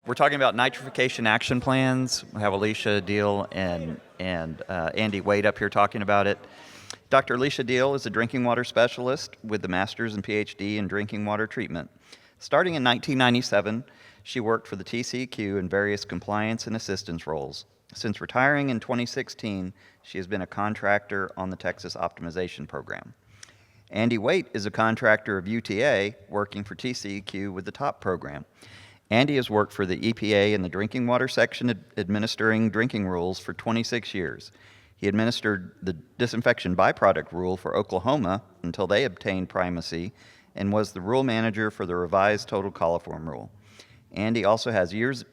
We're talking about nitrification action plans. We have Alicia Deal and Andy Wade up here talking about it. Dr. Alicia Deal is a drinking water specialist with the master's and PhD in drinking water treatment. Starting in 1997, she worked for the TCEQ in various compliance and assistance roles. Since retiring in 2016, she has been a contractor on the Texas Optimization Program. Andy Waite is a contractor of UTA working for TCEQ with the TOP program. Andy has worked for the EPA in the drinking water section administering drinking rules for 26 years. He administered the disinfection byproduct rule for Oklahoma until they obtained primacy and was the rule manager for the revised total coliform rule. Andy also has years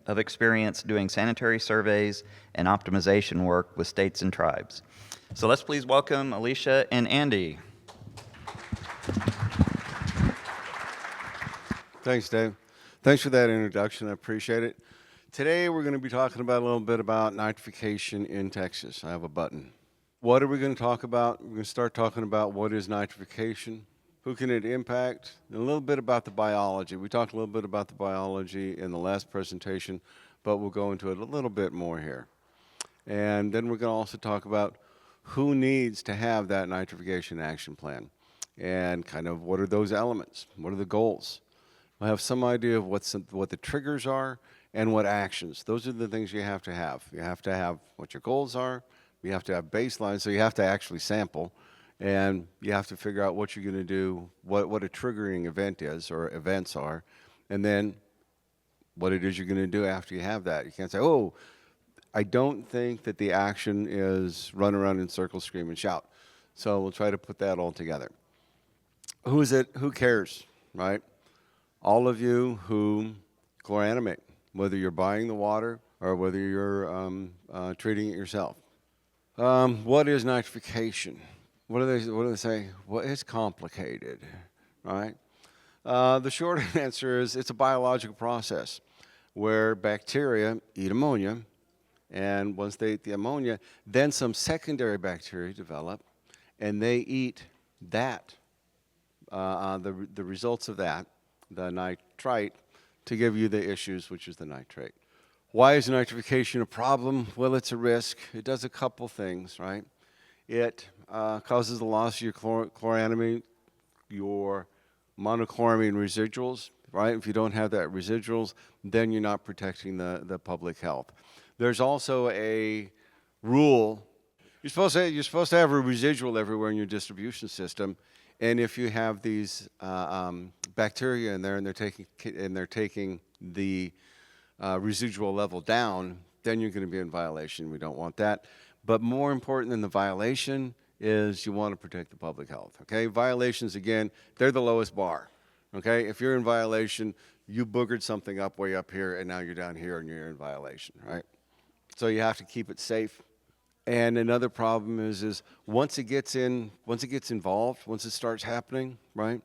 of experience doing sanitary surveys and optimization work with states and tribes. So let's please welcome Alicia and Andy. Thanks, Dave. Thanks for that introduction. I appreciate it. Today we're going to be talking about a little bit about nitrification in Texas. I have a button. What are we going to talk about? We're going to start talking about what is nitrification, who can it impact, and a little bit about the biology. We talked a little bit about the biology in the last presentation, but we'll go into it a little bit more here. And then we're going to also talk about who needs to have that nitrification action plan and kind of what are those elements, what are the goals. We'll have some idea of what the triggers are and what actions. Those are the things you have to have. You have to have what your goals are. You have to have baseline, so you have to actually sample. And you have to figure out what you're going to do, what a triggering event is or events are, and then what it is you're going to do after you have that. You can't say, oh, I don't think that the action is run around in circles, scream, and shout. So we'll try to put that all together. Who is it? Who cares, right? All of you who chloranimate, whether you're buying the water or whether you're treating it yourself. What is nitrification? What do they say? Well, it's complicated, right? The short answer is it's a biological process where bacteria eat ammonia, and once they eat the ammonia, then some secondary bacteria develop, and they eat that, the results of that, the nitrite, to give you the issues, which is the nitrate. Why is nitrification a problem? Well, it's a risk. It does a couple things, right? It causes the loss of your chloranamine, your monochloramine residuals, right? If you don't have that residuals, then you're not protecting the public health. There's also a rule. You're supposed to have a residual everywhere in your distribution system, and if you have these bacteria in there and they're taking the residual level down, then you're going to be in violation. We don't want that. But more important than the violation is you want to protect the public health, okay? Violations, again, they're the lowest bar, okay? If you're in violation, you boogered something up way up here, and now you're down here and you're in violation, right? So you have to keep it safe. And another problem is once it gets involved, once it starts happening, right,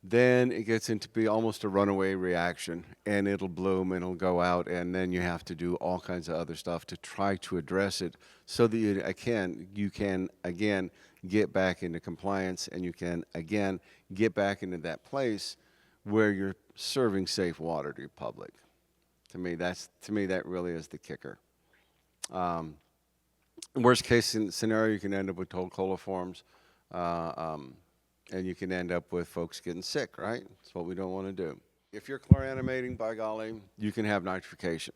then it gets into be almost a runaway reaction, and it'll bloom and it'll go out, and then you have to do all kinds of other stuff to try to address it so that you can again get back into compliance, and you can again get back into that place where you're serving safe water to the public. To me, that really is the kicker. Worst case scenario, you can end up with total coliforms. And you can end up with folks getting sick, right? That's what we don't want to do. If you're chloranimating, by golly, you can have nitrification.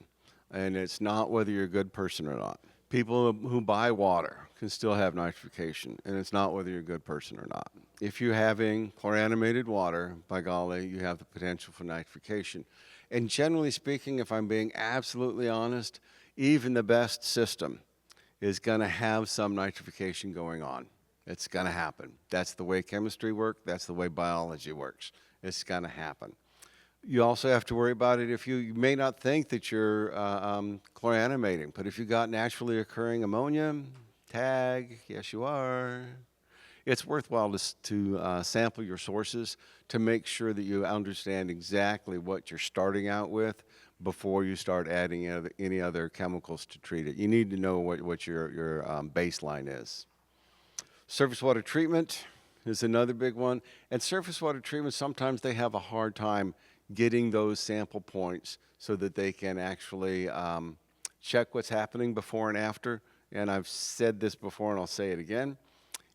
And it's not whether you're a good person or not. People who buy water can still have nitrification, and it's not whether you're a good person or not. If you're having chloranimated water, by golly, you have the potential for nitrification. And generally speaking, if I'm being absolutely honest, even the best system is going to have some nitrification going on. It's going to happen. That's the way chemistry works. That's the way biology works. It's going to happen. You also have to worry about it if you may not think that you're chloranimating, but if you got naturally occurring ammonia, tag, yes you are. It's worthwhile to sample your sources to make sure that you understand exactly what you're starting out with before you start adding any other chemicals to treat it. You need to know what your baseline is. Surface water treatment is another big one. And surface water treatment, sometimes they have a hard time getting those sample points so that they can actually check what's happening before and after. And I've said this before and I'll say it again,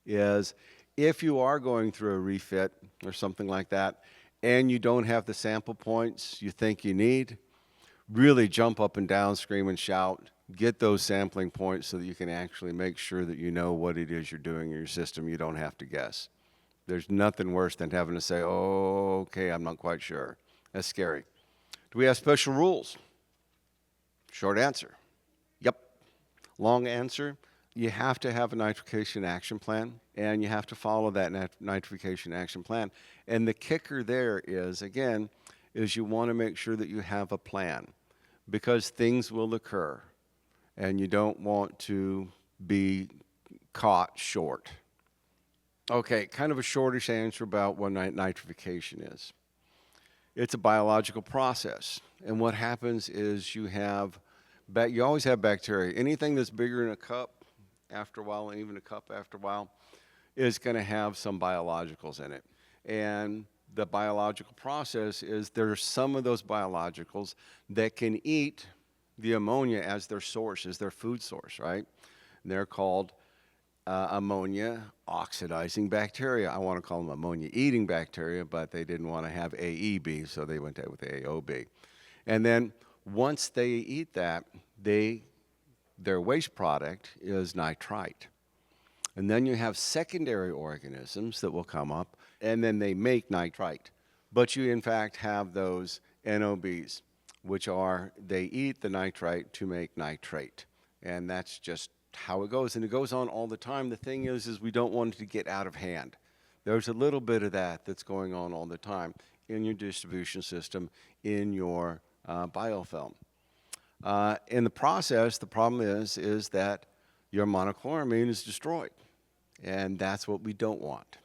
is if you are going through a refit or something like that and you don't have the sample points you think you need, really jump up and down, scream and shout, get those sampling points so that you can actually make sure that you know what it is you're doing in your system. You don't have to guess. There's nothing worse than having to say, oh, okay, I'm not quite sure. That's scary. Do we have special rules? Short answer, yep. Long answer, you have to have a nitrification action plan, and you have to follow that nitrification action plan. And the kicker there is, again, is you want to make sure that you have a plan, because things will occur, and you don't want to be caught short. Okay, kind of a shortish answer about what nitrification is. It's a biological process, and what happens is you always have bacteria. Anything that's bigger than a cup after a while, and even a cup after a while, is going to have some biologicals in it. And the biological process is there are some of those biologicals that can eat the ammonia as their source, as their food source, right? And they're called ammonia oxidizing bacteria. I want to call them ammonia eating bacteria, but they didn't want to have AEB, so they went with AOB. And then once they eat that, their waste product is nitrite. And then you have secondary organisms that will come up, and then they make nitrite. But you, in fact, have those NOBs, which they eat the nitrite to make nitrate. And that's just how it goes. And it goes on all the time. The thing is we don't want it to get out of hand. There's a little bit of that's going on all the time in your distribution system, in your biofilm. In the process, the problem is that your monochloramine is destroyed. And that's what we don't want.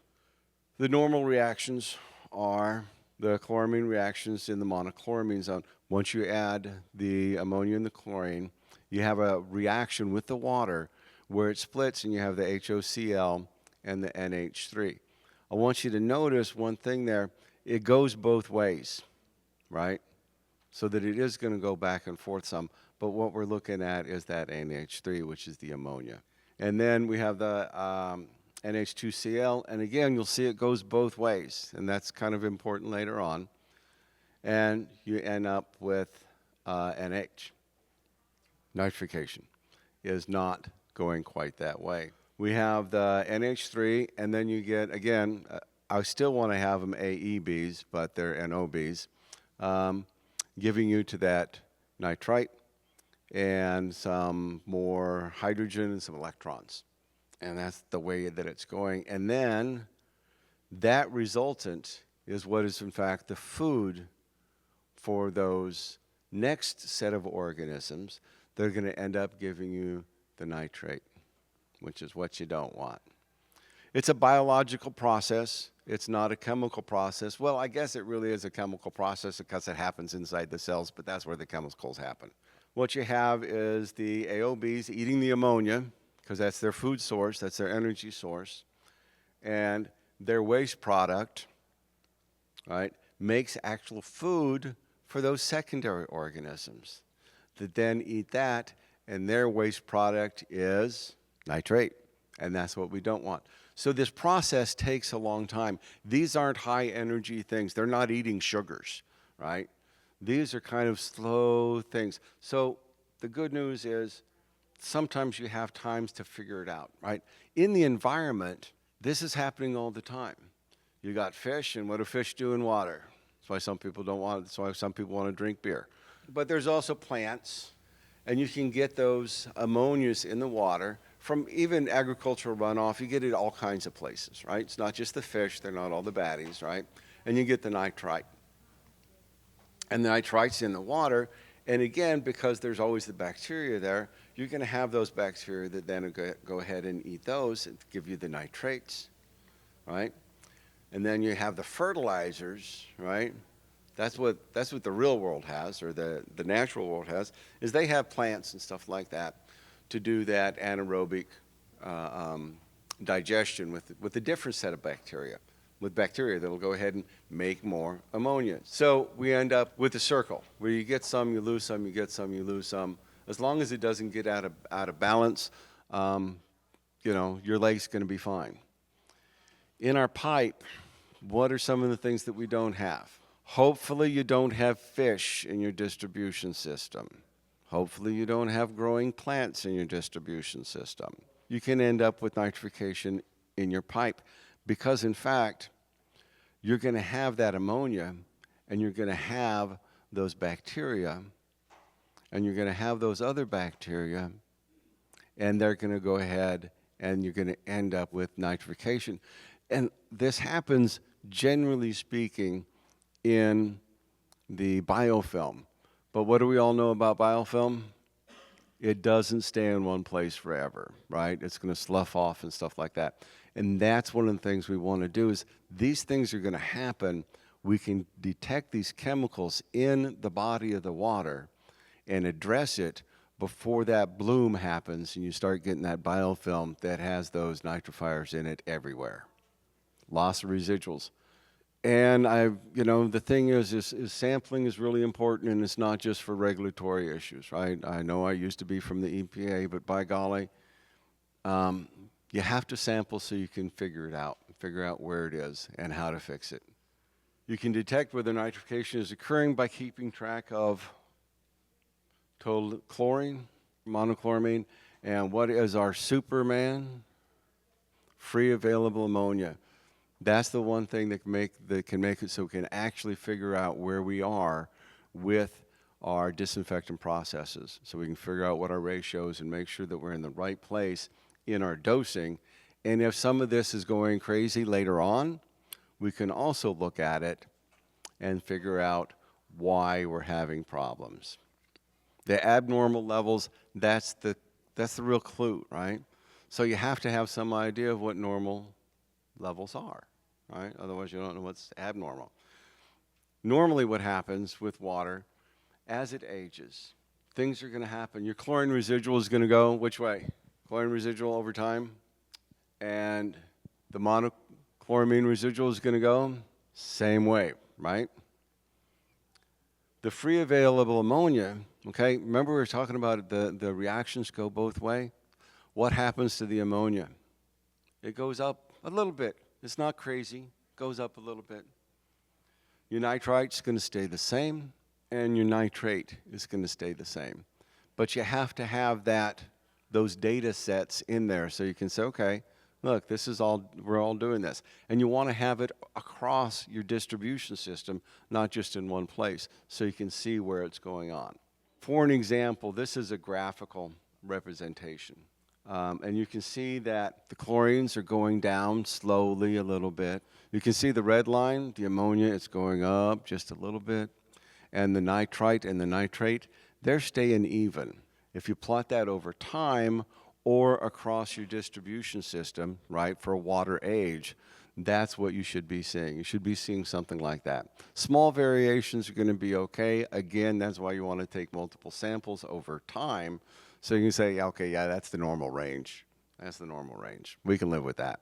The normal reactions are the chloramine reactions in the monochloramine zone. Once you add the ammonia and the chlorine, you have a reaction with the water where it splits and you have the HOCl and the NH3. I want you to notice one thing there. It goes both ways, right? So that it is going to go back and forth some. But what we're looking at is that NH3, which is the ammonia. And then we have the NH2Cl, and again, you'll see it goes both ways, and that's kind of important later on. And you end up with NH. Nitrification is not going quite that way. We have the NH3, and then you get, again, I still want to have them AEBs, but they're NOBs, giving you to that nitrite and some more hydrogen and some electrons. And that's the way that it's going. And then that resultant is what is, in fact, the food for those next set of organisms. They're going to end up giving you the nitrate, which is what you don't want. It's a biological process. It's not a chemical process. Well, I guess it really is a chemical process because it happens inside the cells, but that's where the chemicals happen. What you have is the AOBs eating the ammonia, because that's their food source, that's their energy source, and their waste product, right, makes actual food for those secondary organisms that then eat that, and their waste product is nitrate, and that's what we don't want. So this process takes a long time. These aren't high energy things. They're not eating sugars, right? These are kind of slow things. So the good news is sometimes you have times to figure it out, right? In the environment, this is happening all the time. You got fish, and what do fish do in water? That's why some people don't want it. That's why some people want to drink beer. But there's also plants, and you can get those ammonias in the water from even agricultural runoff. You get it all kinds of places, right? It's not just the fish. They're not all the baddies, right? And you get the nitrite. And the nitrite's in the water, and again, because there's always the bacteria there, you're going to have those bacteria that then go ahead and eat those and give you the nitrates, right? And then you have the fertilizers, right? That's what the real world has, or the natural world has, is they have plants and stuff like that to do that anaerobic digestion with a different set of bacteria. with bacteria that'll go ahead and make more ammonia. So we end up with a circle where you get some, you lose some, you get some, you lose some. As long as it doesn't get out of balance, your leg's going to be fine. In our pipe, what are some of the things that we don't have? Hopefully you don't have fish in your distribution system. Hopefully you don't have growing plants in your distribution system. You can end up with nitrification in your pipe because, in fact, you're going to have that ammonia and you're going to have those bacteria and you're going to have those other bacteria, and they're going to go ahead and you're going to end up with nitrification. And this happens, generally speaking, in the biofilm. But what do we all know about biofilm? It doesn't stay in one place forever, right? It's going to slough off and stuff like that. And that's one of the things we want to do is these things are going to happen. We can detect these chemicals in the body of the water and address it before that bloom happens and you start getting that biofilm that has those nitrifiers in it everywhere. Loss of residuals. And the thing is sampling is really important, and it's not just for regulatory issues, right? I know I used to be from the EPA, but by golly, you have to sample so you can figure out where it is and how to fix it. You can detect whether nitrification is occurring by keeping track of total chlorine, monochloramine, and what is our Superman? Free available ammonia. That's the one thing that can make it so we can actually figure out where we are with our disinfectant processes. So we can figure out what our ratios and make sure that we're in the right place in our dosing. And if some of this is going crazy later on, we can also look at it and figure out why we're having problems. The abnormal levels, that's the real clue, right? So you have to have some idea of what normal levels are, right? Otherwise you don't know what's abnormal. Normally what happens with water, as it ages, things are going to happen. Your chlorine residual is going to go which way? Chlorine residual over time. And the monochloramine residual is going to go same way, right? The free available ammonia, okay, remember we were talking about the reactions go both way? What happens to the ammonia? It goes up a little bit. It's not crazy. It goes up a little bit. Your nitrite's going to stay the same, and your nitrate is going to stay the same. But you have to have those data sets in there so you can say, okay, look, we're all doing this. And you want to have it across your distribution system, not just in one place, so you can see where it's going on. For an example, this is a graphical representation. And you can see that the chlorines are going down slowly a little bit. You can see the red line, the ammonia, it's going up just a little bit. And the nitrite and the nitrate, they're staying even. If you plot that over time or across your distribution system, right, for water age, that's what you should be seeing. You should be seeing something like that. Small variations are going to be okay. Again, that's why you want to take multiple samples over time. So you can say, okay, yeah, that's the normal range. That's the normal range. We can live with that.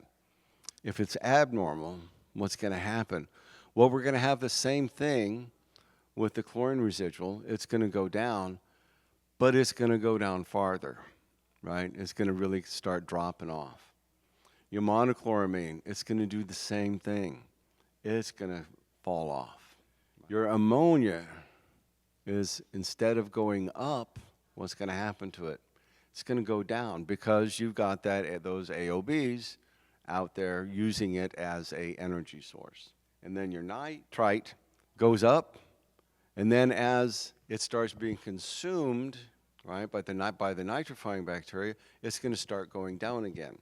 If it's abnormal, what's going to happen? Well, we're going to have the same thing with the chlorine residual. It's going to go down, but it's going to go down farther, right? It's going to really start dropping off. Your monochloramine, it's going to do the same thing. It's going to fall off. Your ammonia is, instead of going up, what's going to happen to it? It's going to go down because you've got those AOBs out there using it as an energy source. And then your nitrite goes up, and then as it starts being consumed, right, by the nitrifying bacteria, it's going to start going down again.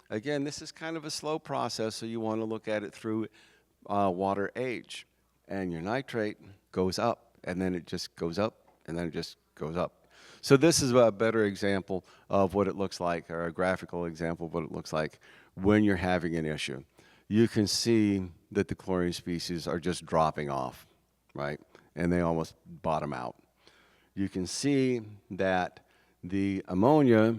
Again, this is kind of a slow process, so you want to look at it through water age. And your nitrate goes up, and then it just goes up, and then it just goes up. So this is a better example of what it looks like, or a graphical example of what it looks like when you're having an issue. You can see that the chlorine species are just dropping off, right? And they almost bottom out. You can see that the ammonia,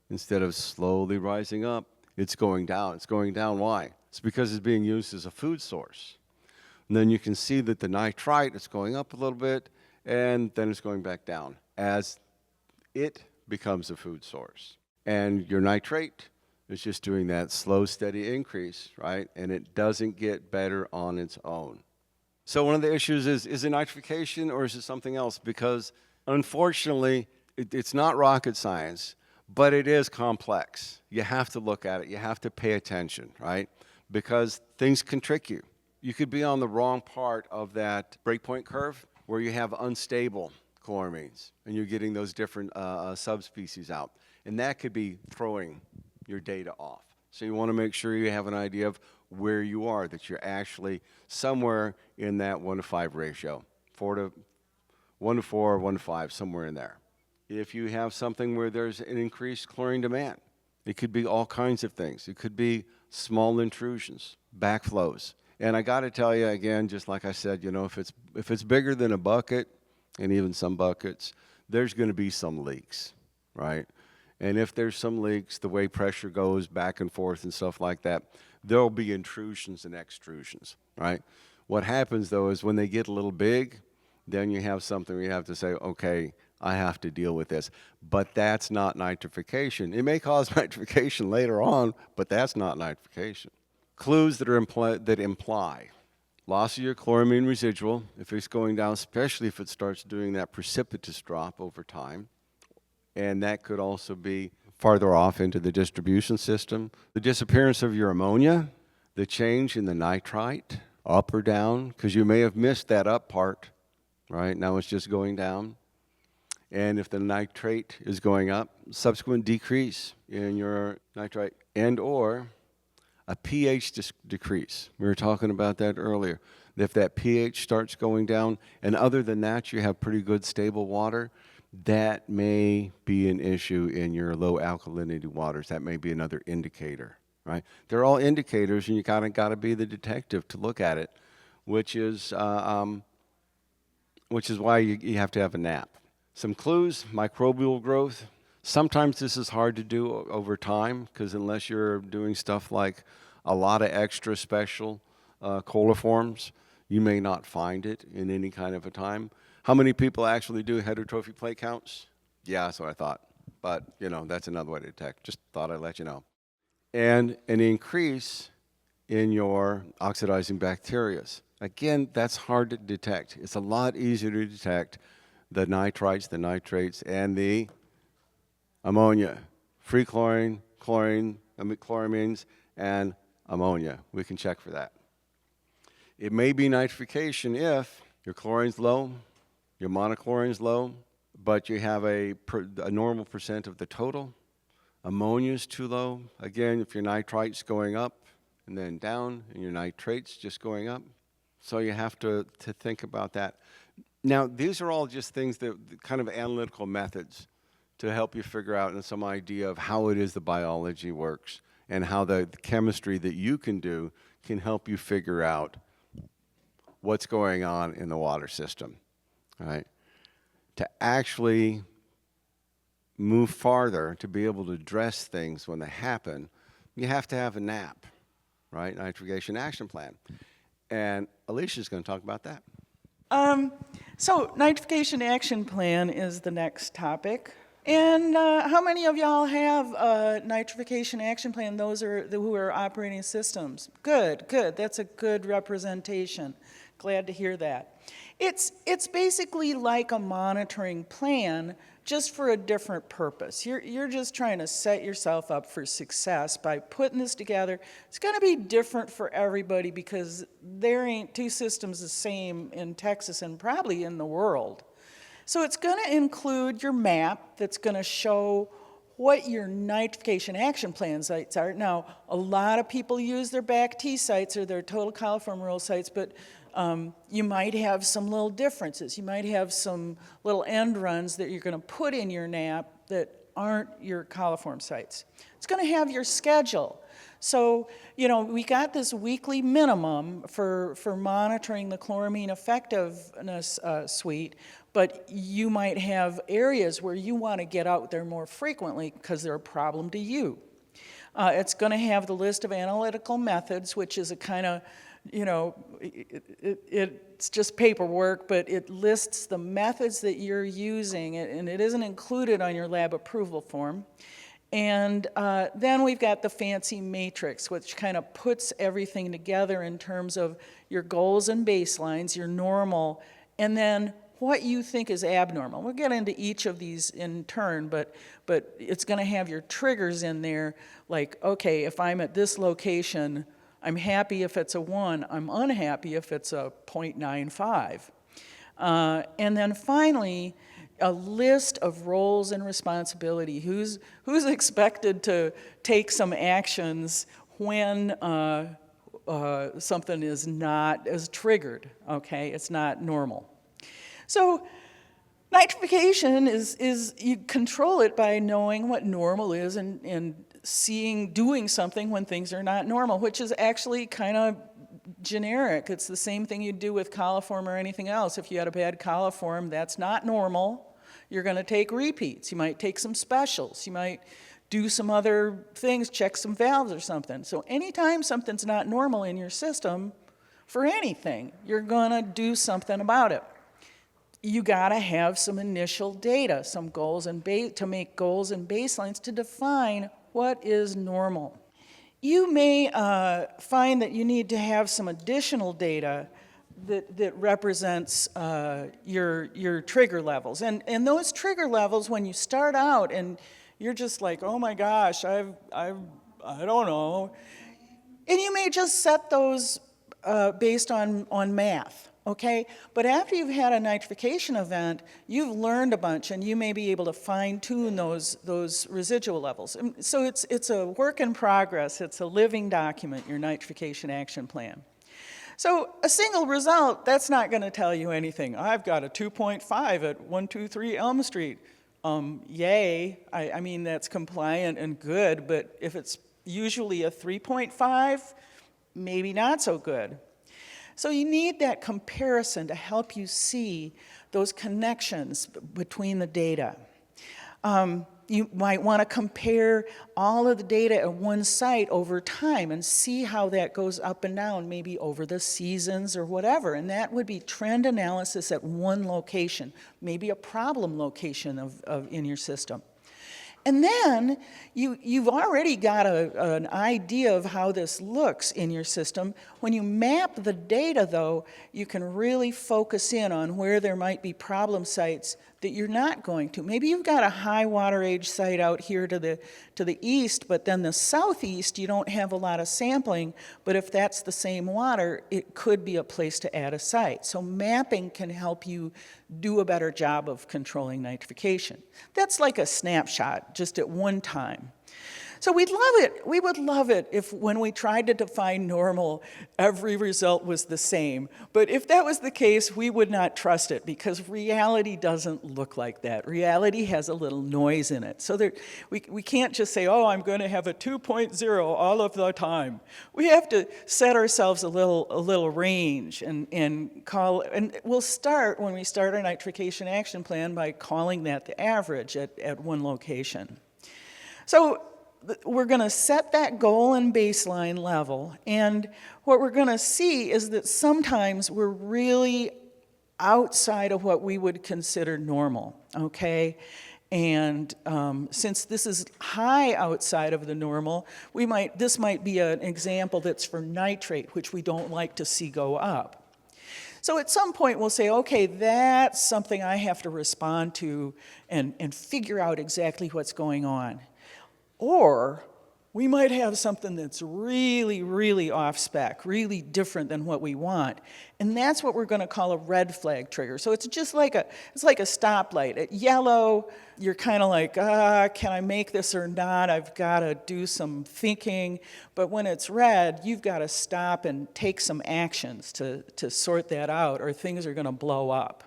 instead of slowly rising up, it's going down. It's going down. Why? It's because it's being used as a food source. And then you can see that the nitrite is going up a little bit, and then it's going back down as it becomes a food source. And your nitrate is just doing that slow, steady increase, right? And it doesn't get better on its own. So one of the issues is it nitrification or is it something else? Because unfortunately, it's not rocket science, but it is complex. You have to look at it. You have to pay attention, right? Because things can trick you. You could be on the wrong part of that breakpoint curve where you have unstable chloramines and you're getting those different subspecies out. And that could be throwing your data off. So you want to make sure you have an idea of where you are, that you're actually somewhere in that 1-to-5 ratio, 1-to-4, 1-to-5, somewhere in there. If you have something where there's an increased chlorine demand, it could be all kinds of things. It could be small intrusions, backflows. And I got to tell you again, just like I said, you know, if it's bigger than a bucket, and even some buckets, there's going to be some leaks, right? And if there's some leaks, the way pressure goes back and forth and stuff like that, there'll be intrusions and extrusions, right? What happens though is when they get a little big, then you have something where you have to say, okay, I have to deal with this. But that's not nitrification. It may cause nitrification later on, but that's not nitrification. Clues that imply loss of your chloramine residual, if it's going down, especially if it starts doing that precipitous drop over time. And that could also be farther off into the distribution system. The disappearance of your ammonia, the change in the nitrite, up or down, because you may have missed that up part, right? Now it's just going down. And if the nitrate is going up, subsequent decrease in your nitrite and or a pH decrease. We were talking about that earlier. If that pH starts going down, and other than that, you have pretty good stable water, that may be an issue in your low alkalinity waters. That may be another indicator, right? They're all indicators, and you kind of got to be the detective to look at it, which is why you have to have a nap. Some clues: microbial growth. Sometimes this is hard to do over time because unless you're doing stuff like a lot of extra special coliforms, you may not find it in any kind of a time. How many people actually do heterotrophy plate counts? Yeah, that's what I thought. But, you know, that's another way to detect. Just thought I'd let you know. And an increase in your oxidizing bacteria. Again, that's hard to detect. It's a lot easier to detect the nitrites, the nitrates, and the ammonia, free chlorine, chloramines, and ammonia. We can check for that. It may be nitrification if your chlorine's low, your monochlorine's low, but you have a normal percent of the total. Ammonia's too low. Again, if your nitrite's going up and then down, and your nitrate's just going up. So you have to think about that. Now, these are all just things that kind of analytical methods to help you figure out and some idea of how it is the biology works and how the chemistry that you can do can help you figure out what's going on in the water system, right? To actually move farther, to be able to address things when they happen, you have to have a NAP, right? Nitrification Action Plan. And Alicia's going to talk about that. So nitrification action plan is the next topic. And how many of y'all have a nitrification action plan? Those are who are operating systems. Good, good. That's a good representation. Glad to hear that. It's basically like a monitoring plan, just for a different purpose. You're just trying to set yourself up for success by putting this together. It's going to be different for everybody because there ain't two systems the same in Texas and probably in the world. So it's going to include your map that's going to show what your nitrification action plan sites are. Now, a lot of people use their back T sites or their total coliform roll sites, but you might have some little differences. You might have some little end runs that you're going to put in your NAP that aren't your coliform sites. It's going to have your schedule. So, you know, we got this weekly minimum for monitoring the chloramine effectiveness suite, but you might have areas where you want to get out there more frequently because they're a problem to you. It's going to have the list of analytical methods, which is a kind of, it's just paperwork, but it lists the methods that you're using, and it isn't included on your lab approval form. And then we've got the fancy matrix, which kind of puts everything together in terms of your goals and baselines, your normal, and then what you think is abnormal. We'll get into each of these in turn, but it's going to have your triggers in there, like, okay, if I'm at this location, I'm happy if it's a 1, I'm unhappy if it's a 0.95. And then finally, a list of roles and responsibility. Who's expected to take some actions when something is not as triggered, okay? It's not normal. So nitrification is you control it by knowing what normal is and doing something when things are not normal, which is actually kind of generic. It's the same thing you'd do with coliform or anything else. If you had a bad coliform, that's not normal. You're going to take repeats. You might take some specials. You might do some other things, check some valves or something. So anytime something's not normal in your system for anything, you're going to do something about it. You got to have some initial data, some goals and to make goals and baselines to define what is normal. You may find that you need to have some additional data that represents your trigger levels. And those trigger levels, when you start out and you're just like, oh my gosh, I don't know. And you may just set those based on math. Okay, but after you've had a nitrification event, you've learned a bunch, and you may be able to fine-tune those residual levels. And so it's a work in progress. It's a living document, your nitrification action plan. So a single result, that's not going to tell you anything. I've got a 2.5 at 123 Elm Street. Yay! I mean that's compliant and good, but if it's usually a 3.5, maybe not so good. So you need that comparison to help you see those connections between the data. You might want to compare all of the data at one site over time and see how that goes up and down, maybe over the seasons or whatever. And that would be trend analysis at one location, maybe a problem location in your system. And then you've already got an idea of how this looks in your system. When you map the data, though, you can really focus in on where there might be problem sites that you're not going to. Maybe you've got a high water age site out here to the east, but then the southeast, you don't have a lot of sampling. But if that's the same water, it could be a place to add a site. So mapping can help you do a better job of controlling nitrification. That's like a snapshot, just at one time. So we would love it if when we tried to define normal, every result was the same. But if that was the case, we would not trust it because reality doesn't look like that. Reality has a little noise in it. So we can't just say, oh, I'm going to have a 2.0 all of the time. We have to set ourselves a little range and we'll start when we start our nitrification action plan by calling that the average at one location. So we're going to set that goal and baseline level, and what we're going to see is that sometimes we're really outside of what we would consider normal, okay? And since this is high outside of the normal, this might be an example that's for nitrate, which we don't like to see go up. So at some point we'll say, okay, that's something I have to respond to and figure out exactly what's going on. Or we might have something that's really, really off spec, really different than what we want. And that's what we're going to call a red flag trigger. So it's just like a stoplight. At yellow, you're kind of like, can I make this or not? I've got to do some thinking. But when it's red, you've got to stop and take some actions to sort that out, or things are going to blow up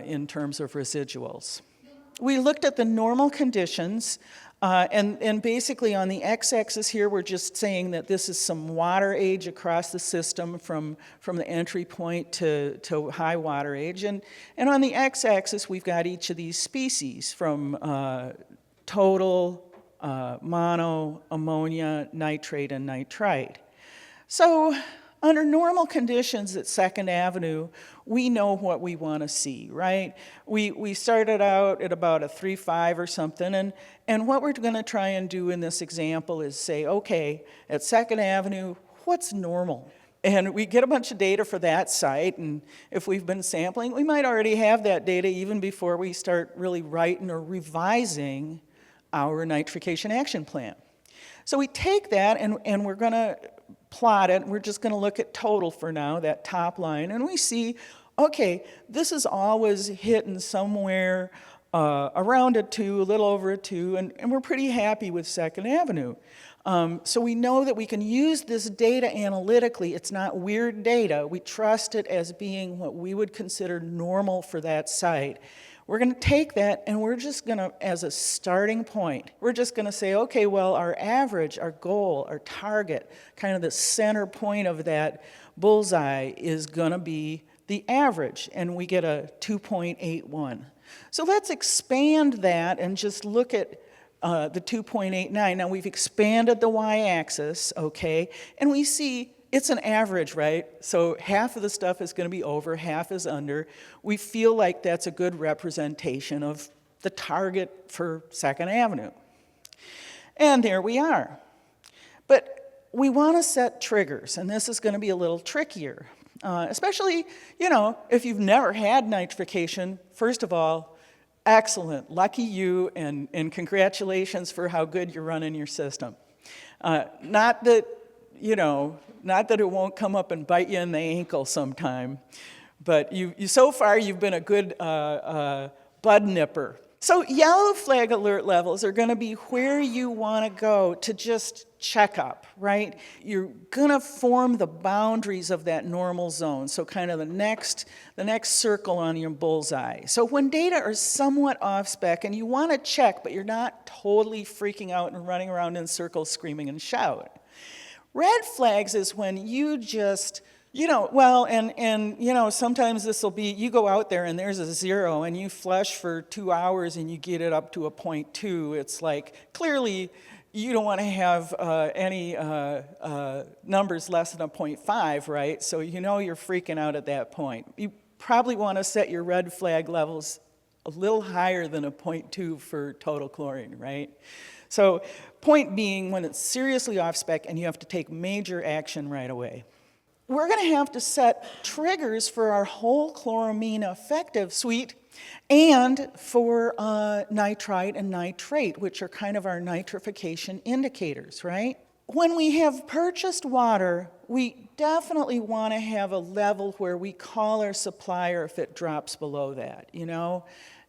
in terms of residuals. We looked at the normal conditions. And basically on the x-axis here, we're just saying that this is some water age across the system from the entry point to high water age. And on the x-axis, we've got each of these species from total mono, ammonia, nitrate, and nitrite. So under normal conditions at Second Avenue, we know what we want to see, right? We started out at about a 3.5 or something, and what we're going to try and do in this example is say, okay, at Second Avenue, what's normal? And we get a bunch of data for that site, and if we've been sampling, we might already have that data even before we start really writing or revising our nitrification action plan. So we take that, and we're going to plot it. We're just going to look at total for now, that top line, and we see, okay, this is always hitting somewhere around a 2, a little over a 2, and we're pretty happy with Second Avenue. So we know that we can use this data analytically. It's not weird data. We trust it as being what we would consider normal for that site. We're going to take that, and we're just going to, as a starting point, we're just going to say, okay, well, our average, our goal, our target, kind of the center point of that bullseye is going to be the average, and we get a 2.81. So let's expand that and just look at the 2.89. Now we've expanded the y-axis, okay, and we see it's an average, right? So half of the stuff is going to be over, half is under. We feel like that's a good representation of the target for Second Avenue. And there we are. But we want to set triggers, and this is going to be a little trickier, especially, you know, if you've never had nitrification. First of all, excellent, lucky you, and congratulations for how good you're running your system. Not that it won't come up and bite you in the ankle sometime, but so far you've been a good bud nipper. So yellow flag alert levels are going to be where you want to go to just check up, right? You're going to form the boundaries of that normal zone, so kind of the next circle on your bullseye. So when data are somewhat off spec and you want to check, but you're not totally freaking out and running around in circles screaming and shout. Red flags is when you just, sometimes this will be, you go out there and there's a 0 and you flush for 2 hours and you get it up to a 0.2. It's like, clearly, you don't want to have any numbers less than a 0.5, right? So you know you're freaking out at that point. You probably want to set your red flag levels a little higher than a 0.2 for total chlorine, right? So point being, when it's seriously off spec and you have to take major action right away. We're going to have to set triggers for our whole chloramine effective suite and for nitrite and nitrate, which are kind of our nitrification indicators, right? When we have purchased water, we definitely want to have a level where we call our supplier if it drops below that, you know?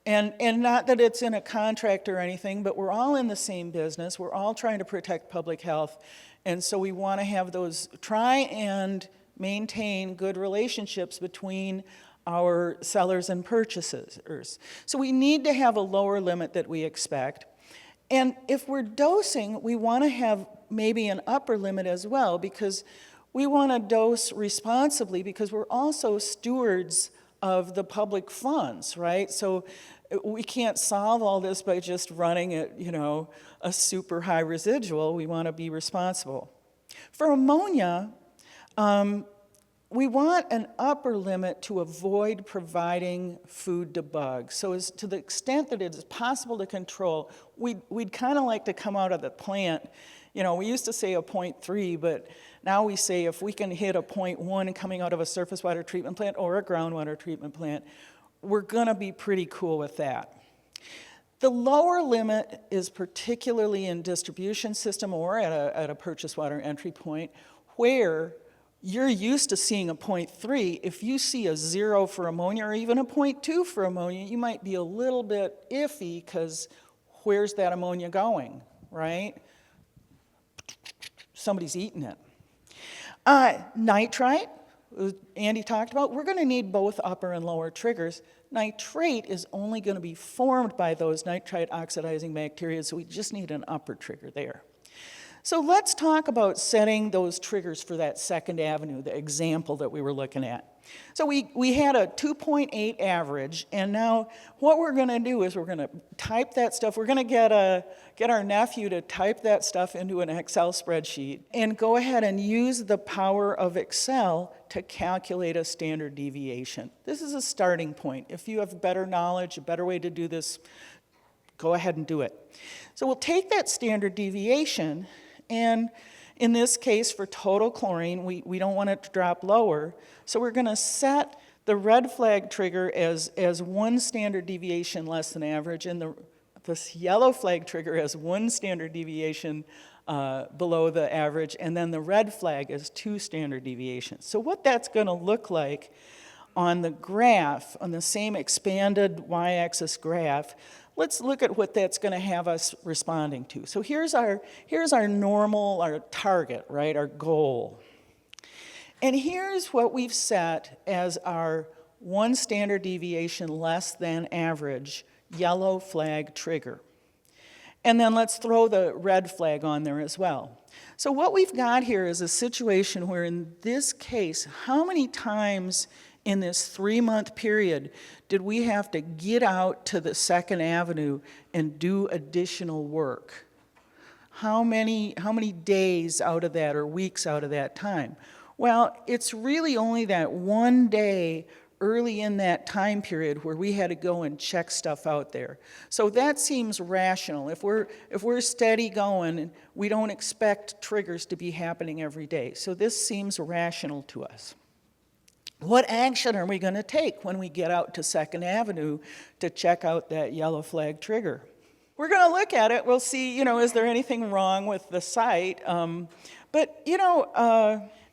And not that it's in a contract or anything, but we're all in the same business. We're all trying to protect public health. And so we want to have those, try and maintain good relationships between our sellers and purchasers. So we need to have a lower limit that we expect. And if we're dosing, we want to have maybe an upper limit as well, because we want to dose responsibly, because we're also stewards of the public funds, right? So we can't solve all this by just running at, a super high residual. We want to be responsible. For ammonia, we want an upper limit to avoid providing food to bugs. So as to the extent that it is possible to control, we'd kind of like to come out of the plant. We used to say a 0.3, but now we say if we can hit a 0.1 coming out of a surface water treatment plant or a groundwater treatment plant, we're going to be pretty cool with that. The lower limit is particularly in distribution system or at a purchase water entry point where you're used to seeing a 0.3. If you see a 0 for ammonia or even a 0.2 for ammonia, you might be a little bit iffy because where's that ammonia going, right? Somebody's eating it. Nitrite, Andy talked about, we're going to need both upper and lower triggers. Nitrate is only going to be formed by those nitrite oxidizing bacteria, so we just need an upper trigger there. So let's talk about setting those triggers for that Second Avenue, the example that we were looking at. So we had a 2.8 average, and now what we're going to do is we're going to type that stuff. We're going to get our nephew to type that stuff into an Excel spreadsheet and go ahead and use the power of Excel to calculate a standard deviation. This is a starting point. If you have better knowledge, a better way to do this, go ahead and do it. So we'll take that standard deviation, and in this case, for total chlorine, we don't want it to drop lower, so we're going to set the red flag trigger as one standard deviation less than average, and this yellow flag trigger as one standard deviation below the average, and then the red flag is 2 standard deviations. So what that's going to look like on the graph, on the same expanded y-axis graph, let's look at what that's going to have us responding to. So here's our normal, our target, right, our goal. And here's what we've set as our 1 standard deviation less than average yellow flag trigger. And then let's throw the red flag on there as well. So what we've got here is a situation where in this case, how many times in this 3-month period did we have to get out to the Second Avenue and do additional work? How many days out of that or weeks out of that time? Well, it's really only that one day early in that time period where we had to go and check stuff out there. So that seems rational. If we're steady going, we don't expect triggers to be happening every day. So this seems rational to us. What action are we going to take when we get out to Second Avenue to check out that yellow flag trigger? We're going to look at it. We'll see, is there anything wrong with the site?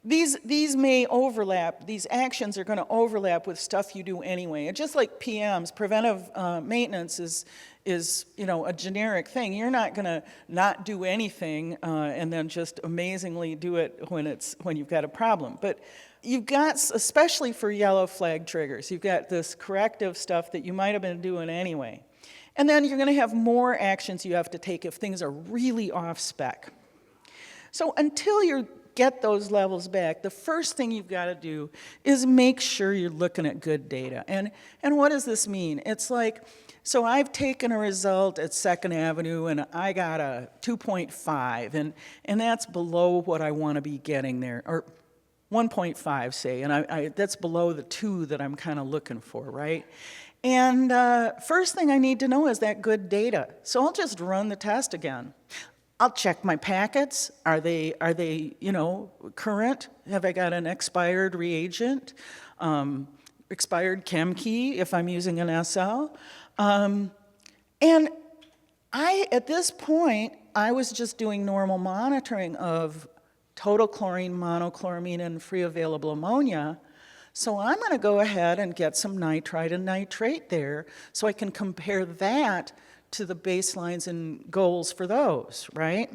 These may overlap. These actions are going to overlap with stuff you do anyway. And just like PMs, preventive maintenance is a generic thing. You're not going to not do anything and then just amazingly do it when you've got a problem. But you've got, especially for yellow flag triggers, you've got this corrective stuff that you might have been doing anyway. And then you're going to have more actions you have to take if things are really off spec. So until you get those levels back, the first thing you've got to do is make sure you're looking at good data. And what does this mean? It's like, so I've taken a result at Second Avenue and I got a 2.5, and that's below what I want to be getting there, or 1.5 say, and that's below the 2 that I'm kind of looking for, right? And first thing I need to know is that good data. So I'll just run the test again. I'll check my packets. Are they current? Have I got an expired reagent? Expired chem key if I'm using an SL? And at this point, I was just doing normal monitoring of total chlorine, monochloramine, and free available ammonia. So I'm going to go ahead and get some nitrite and nitrate there so I can compare that to the baselines and goals for those, right?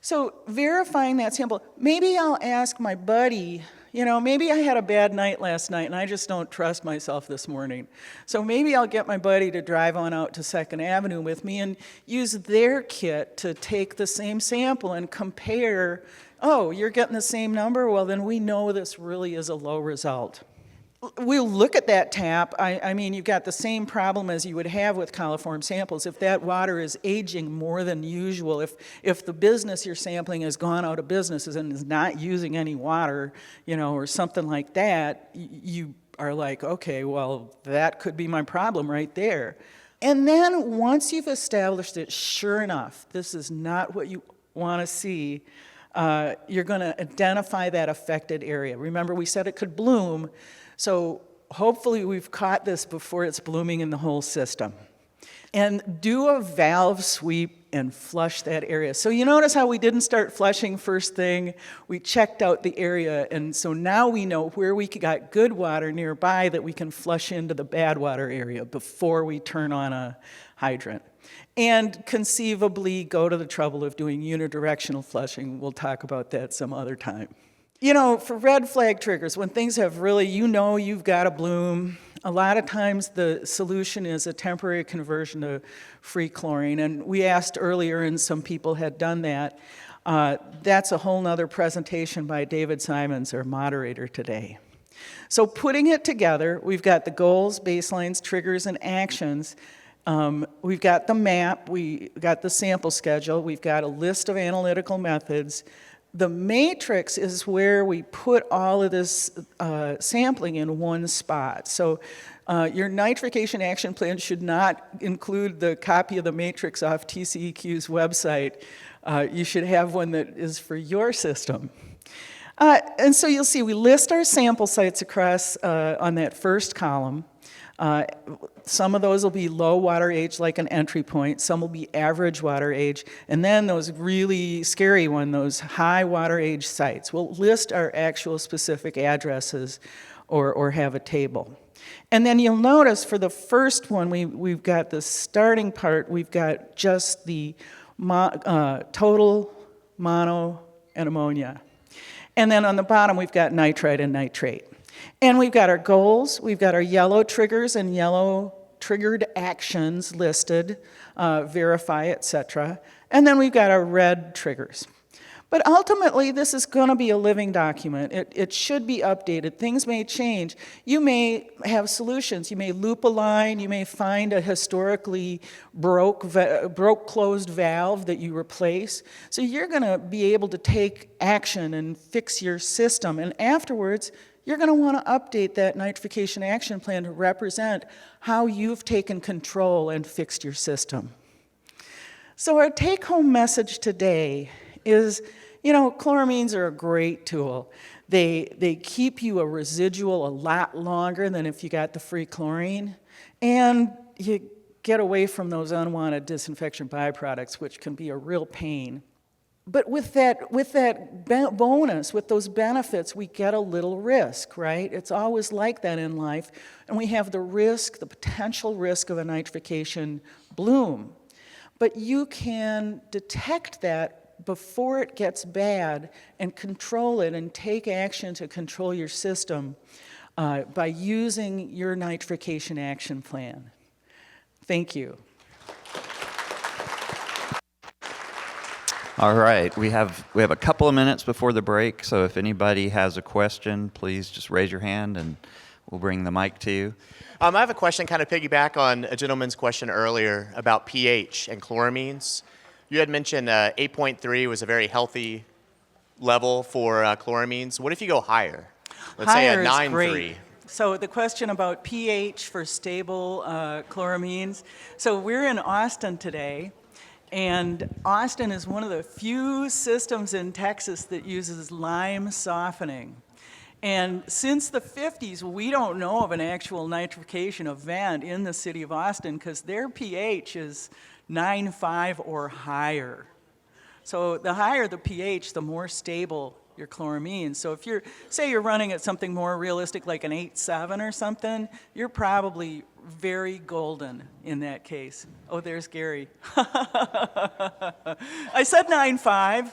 So verifying that sample, maybe I'll ask my buddy, maybe I had a bad night last night and I just don't trust myself this morning. So maybe I'll get my buddy to drive on out to Second Avenue with me and use their kit to take the same sample and compare. Oh, you're getting the same number? Well, then we know this really is a low result. We'll look at that tap. I mean, you've got the same problem as you would have with coliform samples. If that water is aging more than usual, if the business you're sampling has gone out of business and is not using any water, or something like that, you are like, okay, well, that could be my problem right there. And then once you've established it, sure enough, this is not what you want to see, you're going to identify that affected area. Remember, we said it could bloom. So hopefully we've caught this before it's blooming in the whole system. And do a valve sweep and flush that area. So you notice how we didn't start flushing first thing. We checked out the area, and so now we know where we got good water nearby that we can flush into the bad water area before we turn on a hydrant. And conceivably go to the trouble of doing unidirectional flushing. We'll talk about that some other time. For red flag triggers, when things have really, you've got a bloom, a lot of times the solution is a temporary conversion to free chlorine. And we asked earlier, and some people had done that. That's a whole nother presentation by David Simons, our moderator today. So putting it together, we've got the goals, baselines, triggers, and actions. We've got the map, we got the sample schedule, we've got a list of analytical methods. The matrix is where we put all of this sampling in one spot. So your nitrification action plan should not include the copy of the matrix off TCEQ's website. You should have one that is for your system. And so you'll see we list our sample sites across on that first column. Some of those will be low water age, like an entry point. Some will be average water age. And then those really scary ones, those high water age sites. We'll list our actual specific addresses or have a table. And then you'll notice for the first one, we've got the starting part, we've got just the total, mono, and ammonia. And then on the bottom, we've got nitrite and nitrate. And we've got our goals, we've got our yellow triggers and yellow triggered actions listed, verify, etc. And then we've got our red triggers. But ultimately, this is going to be a living document. It should be updated. Things may change. You may have solutions. You may loop a line. You may find a historically broke closed valve that you replace. So you're going to be able to take action and fix your system. And afterwards, you're going to want to update that nitrification action plan to represent how you've taken control and fixed your system. So our take-home message today is, chloramines are a great tool. They keep you a residual a lot longer than if you got the free chlorine, and you get away from those unwanted disinfection byproducts, which can be a real pain. But with that bonus, with those benefits, we get a little risk, right? It's always like that in life, and we have the potential risk of a nitrification bloom. But you can detect that before it gets bad and control it and take action to control your system by using your nitrification action plan. Thank you. All right, we have a couple of minutes before the break, so if anybody has a question, please just raise your hand and we'll bring the mic to you. I have a question, kind of piggyback on a gentleman's question earlier about pH and chloramines. You had mentioned 8.3 was a very healthy level for chloramines. What if you go higher? Let's Higher say a is great. 9.3. So the question about pH for stable chloramines. So we're in Austin today, and Austin is one of the few systems in Texas that uses lime softening. And since the 50s, we don't know of an actual nitrification event in the city of Austin because their pH is 9.5 or higher. So the higher the pH, the more stable your chloramine. So if say you're running at something more realistic like an 8.7 or something, you're probably very golden in that case. Oh, there's Gary. I said 9.5.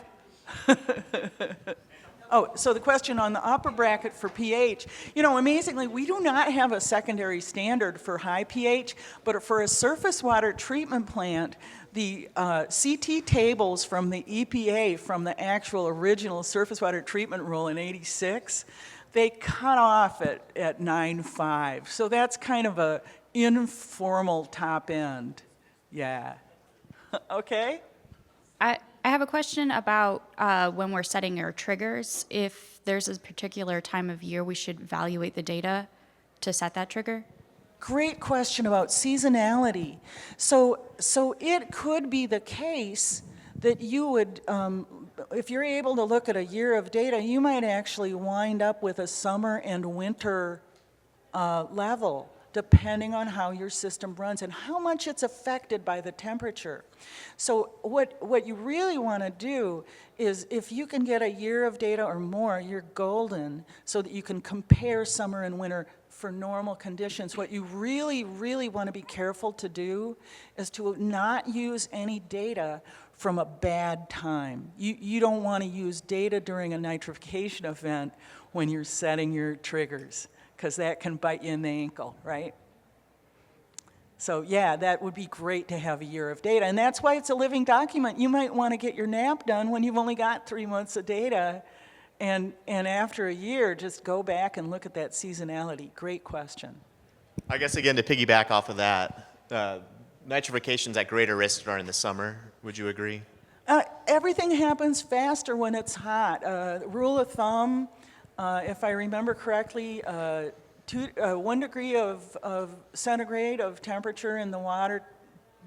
Oh, so the question on the upper bracket for pH, amazingly, we do not have a secondary standard for high pH, but for a surface water treatment plant, the CT tables from the EPA, from the actual original surface water treatment rule in '86, they cut off at 9.5. So that's kind of a informal top end. Yeah. Okay? I have a question about when we're setting our triggers. If there's a particular time of year we should evaluate the data to set that trigger? Great question about seasonality. So it could be the case that you would, if you're able to look at a year of data, you might actually wind up with a summer and winter level, depending on how your system runs and how much it's affected by the temperature. So what you really want to do is, if you can get a year of data or more, you're golden, so that you can compare summer and winter for normal conditions. What you really, really want to be careful to do is to not use any data from a bad time. You don't want to use data during a nitrification event when you're setting your triggers, because that can bite you in the ankle, right? So yeah, that would be great to have a year of data. And that's why it's a living document. You might want to get your nap done when you've only got 3 months of data. And after a year, just go back and look at that seasonality. Great question. I guess, again, to piggyback off of that, nitrification's at greater risk during the summer. Would you agree? Everything happens faster when it's hot. Rule of thumb, if I remember correctly, 1 degree of centigrade of temperature in the water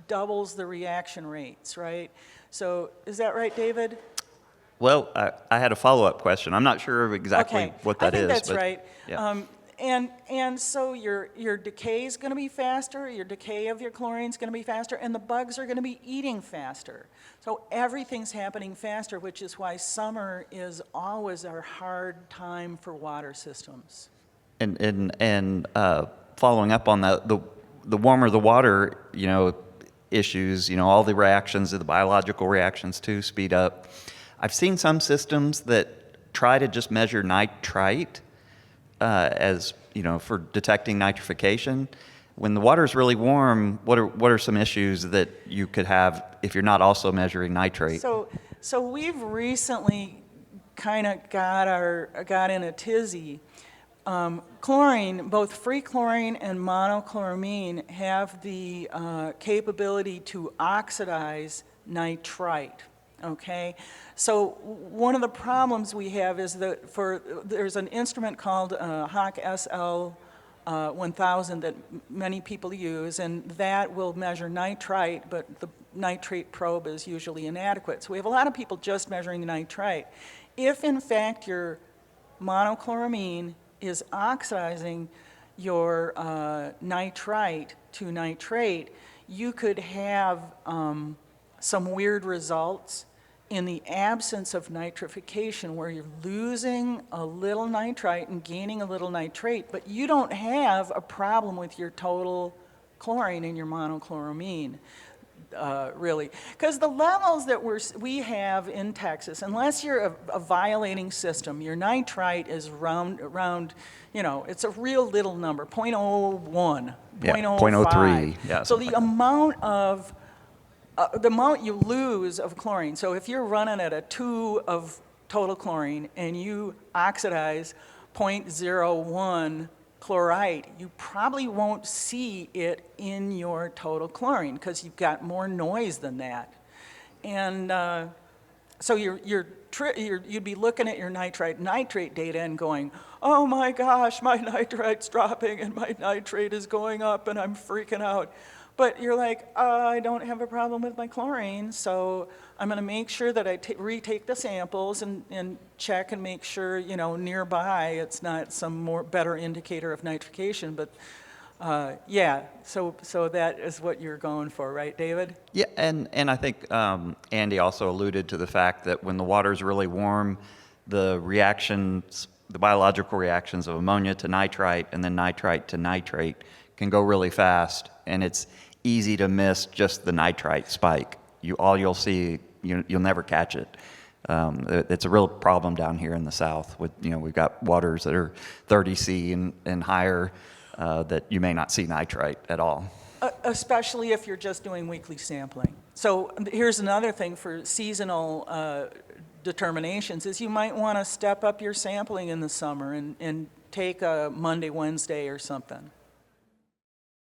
doubles the reaction rates, right? So is that right, David? Well, I had a follow-up question. I'm not sure of exactly what that is. I think that's but, right. Yeah. And so your decay is going to be faster, your decay of your chlorine is going to be faster, and the bugs are going to be eating faster. So everything's happening faster, which is why summer is always a hard time for water systems. And following up on that, the warmer the water, issues, all the reactions, the biological reactions too, speed up. I've seen some systems that try to just measure nitrite as for detecting nitrification. When the water is really warm, what are some issues that you could have if you're not also measuring nitrate? So we've recently kind of got in a tizzy. Chlorine, both free chlorine and monochloramine, have the capability to oxidize nitrite. Okay, so one of the problems we have is that there's an instrument called Hawk SL 1000 that many people use, and that will measure nitrite, but the nitrate probe is usually inadequate. So we have a lot of people just measuring the nitrite. If in fact your monochloramine is oxidizing your nitrite to nitrate, you could have some weird results in the absence of nitrification, where you're losing a little nitrite and gaining a little nitrate, but you don't have a problem with your total chlorine in your monochloramine, really. Because the levels that we have in Texas, unless you're a violating system, your nitrite is around, it's a real little number, 0.01, Yeah, 0.05. 0.03, yeah, So something the amount you lose of chlorine, so if you're running at a 2 of total chlorine and you oxidize 0.01 chloride, you probably won't see it in your total chlorine because you've got more noise than that. And so you'd be looking at your nitrate data and going, oh my gosh, my nitrite's dropping and my nitrate is going up and I'm freaking out. But you're like, I don't have a problem with my chlorine, so I'm going to make sure that I retake the samples and check and make sure, nearby it's not some better indicator of nitrification. But yeah, so that is what you're going for, right, David? Yeah, and I think Andy also alluded to the fact that when the water is really warm, the biological reactions of ammonia to nitrite and then nitrite to nitrate can go really fast, and it's easy to miss just the nitrite spike. You'll see, you'll never catch it. It's a real problem down here in the South. We've got waters that are 30 C and higher that you may not see nitrite at all. Especially if you're just doing weekly sampling. So here's another thing for seasonal determinations is you might want to step up your sampling in the summer and take a Monday, Wednesday or something.